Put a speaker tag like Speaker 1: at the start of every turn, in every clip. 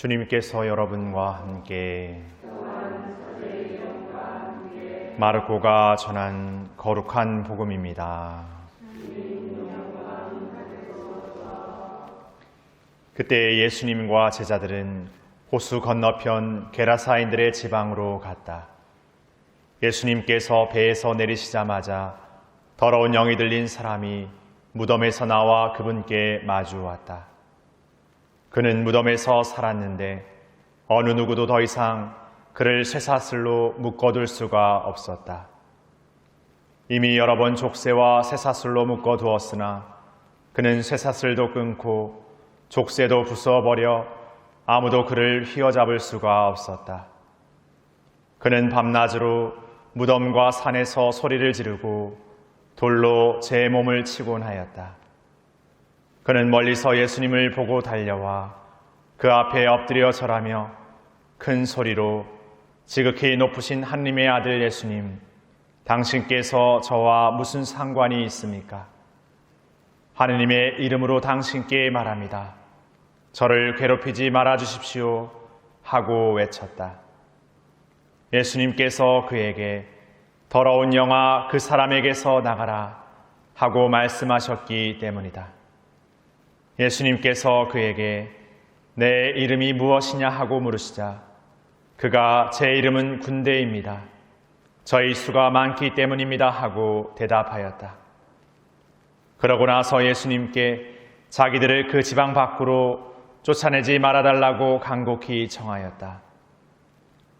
Speaker 1: 주님께서 여러분과 함께 마르코가 전한 거룩한 복음입니다. 그때 예수님과 제자들은 호수 건너편 게라사인들의 지방으로 갔다. 예수님께서 배에서 내리시자마자 더러운 영이 들린 사람이 무덤에서 나와 그분께 마주 왔다. 그는 무덤에서 살았는데 어느 누구도 더 이상 그를 쇠사슬로 묶어둘 수가 없었다. 이미 여러 번 족쇄와 쇠사슬로 묶어두었으나 그는 쇠사슬도 끊고 족쇄도 부숴버려 아무도 그를 휘어잡을 수가 없었다. 그는 밤낮으로 무덤과 산에서 소리를 지르고 돌로 제 몸을 치곤 하였다. 그는 멀리서 예수님을 보고 달려와 그 앞에 엎드려 절하며 큰 소리로 지극히 높으신 하느님의 아들 예수님, 당신께서 저와 무슨 상관이 있습니까? 하느님의 이름으로 당신께 말합니다. 저를 괴롭히지 말아 주십시오 하고 외쳤다. 예수님께서 그에게 더러운 영아 그 사람에게서 나가라 하고 말씀하셨기 때문이다. 예수님께서 그에게 내 이름이 무엇이냐 하고 물으시자 그가 제 이름은 군대입니다. 저희 수가 많기 때문입니다 하고 대답하였다. 그러고 나서 예수님께 자기들을 그 지방 밖으로 쫓아내지 말아달라고 간곡히 청하였다.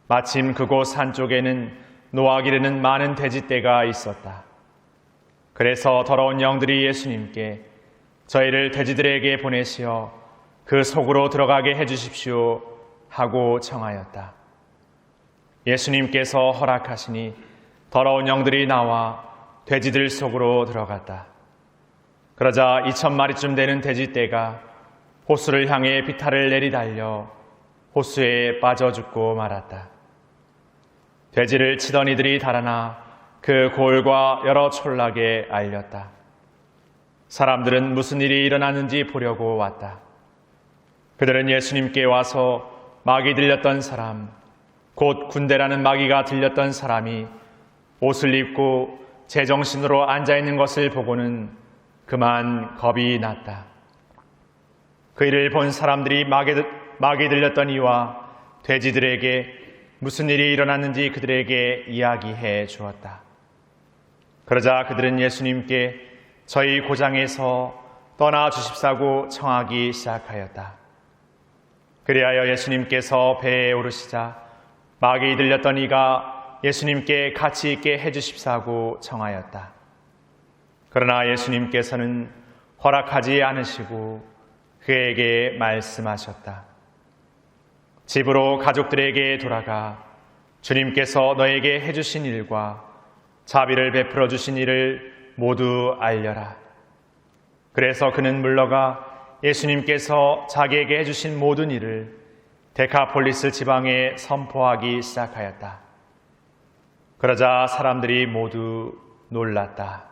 Speaker 1: 마침 그곳 산 쪽에는 노아 기르는 많은 돼지떼가 있었다. 그래서 더러운 영들이 예수님께 저희를 돼지들에게 보내시어 그 속으로 들어가게 해주십시오 하고 청하였다. 예수님께서 허락하시니 더러운 영들이 나와 돼지들 속으로 들어갔다. 그러자 2,000마리쯤 되는 돼지떼가 호수를 향해 비탈을 내리달려 호수에 빠져 죽고 말았다. 돼지를 치던 이들이 달아나 그 골과 여러 촌락에 알렸다. 사람들은 무슨 일이 일어났는지 보려고 왔다. 그들은 예수님께 와서 마귀 들렸던 사람, 곧 군대라는 마귀가 들렸던 사람이 옷을 입고 제정신으로 앉아있는 것을 보고는 그만 겁이 났다. 그 일을 본 사람들이 마귀 들렸던 이와 돼지들에게 무슨 일이 일어났는지 그들에게 이야기해 주었다. 그러자 그들은 예수님께 저희 고장에서 떠나 주십사고 청하기 시작하였다. 그리하여 예수님께서 배에 오르시자 마귀 들렸던 이가 예수님께 같이 있게 해주십사고 청하였다. 그러나 예수님께서는 허락하지 않으시고 그에게 말씀하셨다. 집으로 가족들에게 돌아가 주님께서 너에게 해주신 일과 자비를 베풀어 주신 일을 모두 알려라. 그래서 그는 물러가 예수님께서 자기에게 해주신 모든 일을 데카폴리스 지방에 선포하기 시작하였다. 그러자 사람들이 모두 놀랐다.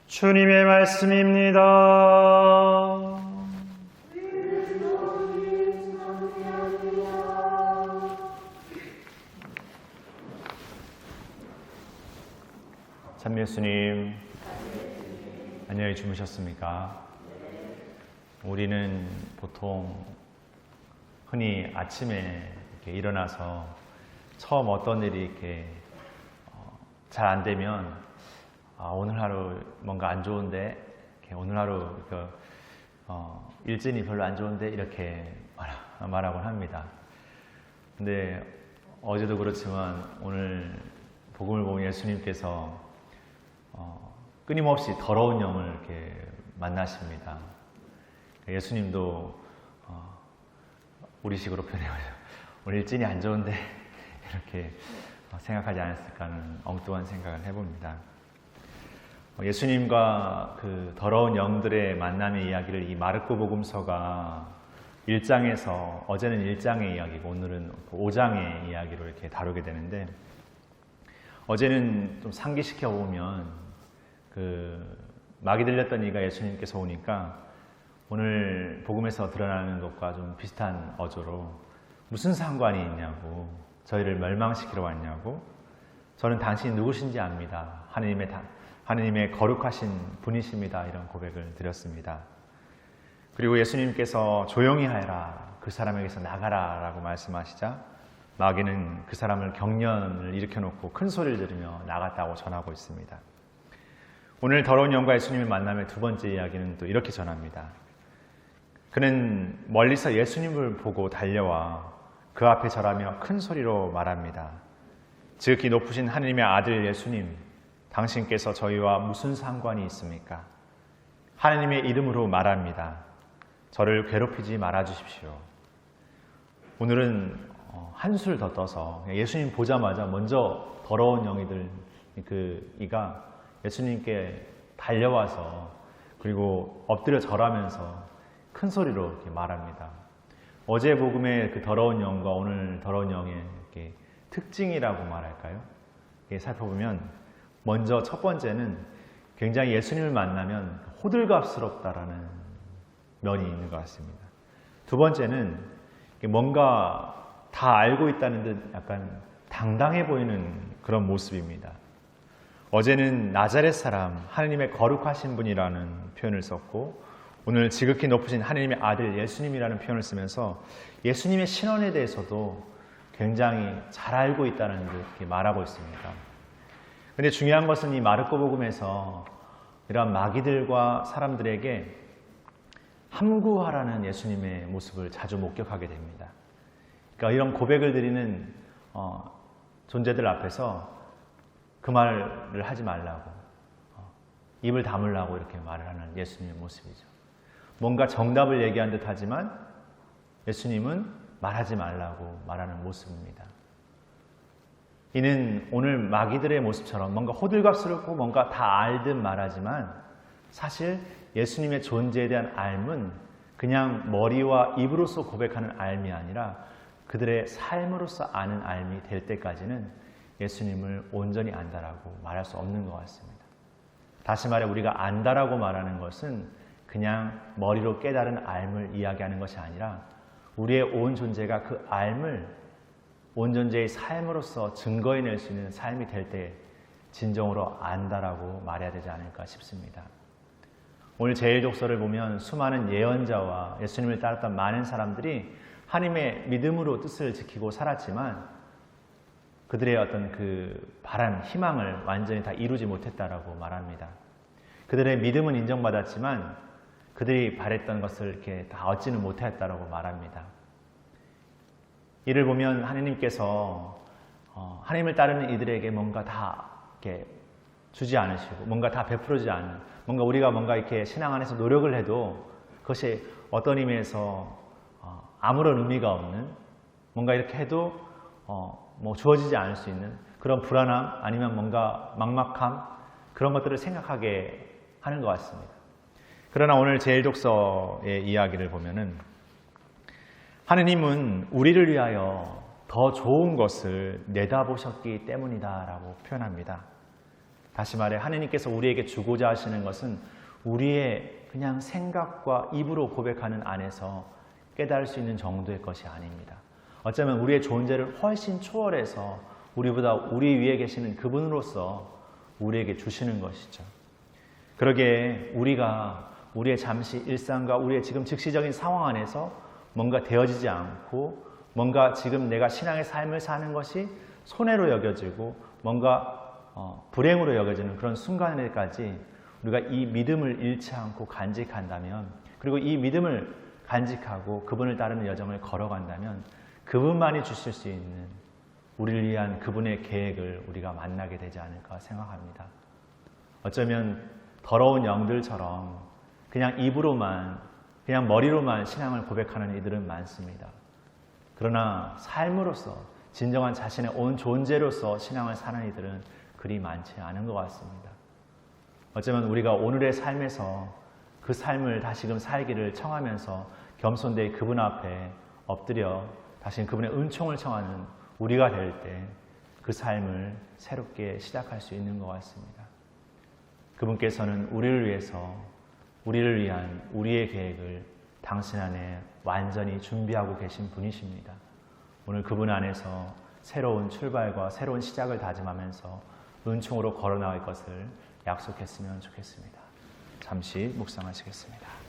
Speaker 1: 주님의 말씀입니다. 참 예수님, 안녕히 주무셨습니까? 우리는 보통 흔히 아침에 이렇게 일어나서 처음 어떤 일이 이렇게 잘 안 되면 오늘 하루 뭔가 안 좋은데, 오늘 하루 일진이 별로 안 좋은데 이렇게 말하곤 합니다. 근데 어제도 그렇지만 오늘 복음을 보면 예수님께서 끊임없이 더러운 영을 이렇게 만나십니다. 예수님도 우리식으로 표현해요. 오늘 일진이 안 좋은데 이렇게 생각하지 않았을까 하는 엉뚱한 생각을 해봅니다. 예수님과 그 더러운 영들의 만남의 이야기를 이 마르코 복음서가 1장에서, 어제는 1장의 이야기고 오늘은 5장의 이야기로 이렇게 다루게 되는데, 어제는 좀 상기시켜 보면 그 마귀 들렸던 이가 예수님께서 오니까 오늘 복음에서 드러나는 것과 좀 비슷한 어조로 무슨 상관이 있냐고, 저희를 멸망시키러 왔냐고, 저는 당신이 누구신지 압니다. 하느님의 거룩하신 분이십니다. 이런 고백을 드렸습니다. 그리고 예수님께서 조용히 하여라, 그 사람에게서 나가라 라고 말씀하시자 마귀는 그 사람을 경련을 일으켜놓고 큰 소리를 지르며 나갔다고 전하고 있습니다. 오늘 더러운 영과 예수님을 만남의 두 번째 이야기는 또 이렇게 전합니다. 그는 멀리서 예수님을 보고 달려와 그 앞에 절하며 큰 소리로 말합니다. 지극히 높으신 하느님의 아들 예수님, 당신께서 저희와 무슨 상관이 있습니까? 하느님의 이름으로 말합니다. 저를 괴롭히지 말아주십시오. 오늘은 한술 더 떠서 예수님 보자마자 먼저 더러운 영이들 이가 예수님께 달려와서 그리고 엎드려 절하면서 큰 소리로 이렇게 말합니다. 어제 복음의 그 더러운 영과 오늘 더러운 영의 이렇게 특징이라고 말할까요? 살펴보면 먼저 첫 번째는 굉장히 예수님을 만나면 호들갑스럽다라는 면이 있는 것 같습니다. 두 번째는 뭔가 다 알고 있다는 듯 약간 당당해 보이는 그런 모습입니다. 어제는 나자렛 사람, 하느님의 거룩하신 분이라는 표현을 썼고 오늘 지극히 높으신 하느님의 아들 예수님이라는 표현을 쓰면서 예수님의 신원에 대해서도 굉장히 잘 알고 있다는 듯 이렇게 말하고 있습니다. 그런데 중요한 것은 이 마르코 복음에서 이러한 마귀들과 사람들에게 함구하라는 예수님의 모습을 자주 목격하게 됩니다. 그러니까 이런 고백을 드리는 존재들 앞에서 그 말을 하지 말라고, 입을 다물라고 이렇게 말을 하는 예수님의 모습이죠. 뭔가 정답을 얘기한 듯 하지만 예수님은 말하지 말라고 말하는 모습입니다. 이는 오늘 마귀들의 모습처럼 뭔가 호들갑스럽고 뭔가 다 알듯 말하지만 사실 예수님의 존재에 대한 알은 그냥 머리와 입으로서 고백하는 알미 아니라 그들의 삶으로서 아는 알미 될 때까지는 예수님을 온전히 안다라고 말할 수 없는 것 같습니다. 다시 말해 우리가 안다라고 말하는 것은 그냥 머리로 깨달은 알을 이야기하는 것이 아니라 우리의 온 존재가 그 알을 온 존재의 삶으로서 증거해낼 수 있는 삶이 될 때 진정으로 안다라고 말해야 되지 않을까 싶습니다. 오늘 제1독서를 보면 수많은 예언자와 예수님을 따랐던 많은 사람들이 하나님의 믿음으로 뜻을 지키고 살았지만 그들의 어떤 그 바람, 희망을 완전히 다 이루지 못했다라고 말합니다. 그들의 믿음은 인정받았지만 그들이 바랬던 것을 이렇게 다 얻지는 못했다라고 말합니다. 이를 보면 하나님께서 하나님을 따르는 이들에게 뭔가 다 이렇게 주지 않으시고 뭔가 다 베풀어주지 않은 뭔가 우리가 뭔가 이렇게 신앙 안에서 노력을 해도 그것이 어떤 의미에서 아무런 의미가 없는 뭔가 이렇게 해도 뭐 주어지지 않을 수 있는 그런 불안함 아니면 뭔가 막막함 그런 것들을 생각하게 하는 것 같습니다. 그러나 오늘 제1독서의 이야기를 보면은 하느님은 우리를 위하여 더 좋은 것을 내다보셨기 때문이다 라고 표현합니다. 다시 말해 하느님께서 우리에게 주고자 하시는 것은 우리의 그냥 생각과 입으로 고백하는 안에서 깨달을 수 있는 정도의 것이 아닙니다. 어쩌면 우리의 존재를 훨씬 초월해서 우리보다 우리 위에 계시는 그분으로서 우리에게 주시는 것이죠. 그러기에 우리가 우리의 잠시 일상과 우리의 지금 즉시적인 상황 안에서 뭔가 되어지지 않고 뭔가 지금 내가 신앙의 삶을 사는 것이 손해로 여겨지고 뭔가 불행으로 여겨지는 그런 순간에까지 우리가 이 믿음을 잃지 않고 간직한다면 그리고 이 믿음을 간직하고 그분을 따르는 여정을 걸어간다면 그분만이 주실 수 있는 우리를 위한 그분의 계획을 우리가 만나게 되지 않을까 생각합니다. 어쩌면 더러운 영들처럼 그냥 입으로만 그냥 머리로만 신앙을 고백하는 이들은 많습니다. 그러나 삶으로서 진정한 자신의 온 존재로서 신앙을 사는 이들은 그리 많지 않은 것 같습니다. 어쩌면 우리가 오늘의 삶에서 그 삶을 다시금 살기를 청하면서 겸손되이 그분 앞에 엎드려 다시 그분의 은총을 청하는 우리가 될 때 그 삶을 새롭게 시작할 수 있는 것 같습니다. 그분께서는 우리를 위해서 우리를 위한 우리의 계획을 당신 안에 완전히 준비하고 계신 분이십니다. 오늘 그분 안에서 새로운 출발과 새로운 시작을 다짐하면서 은총으로 걸어나갈 것을 약속했으면 좋겠습니다. 잠시 묵상하시겠습니다.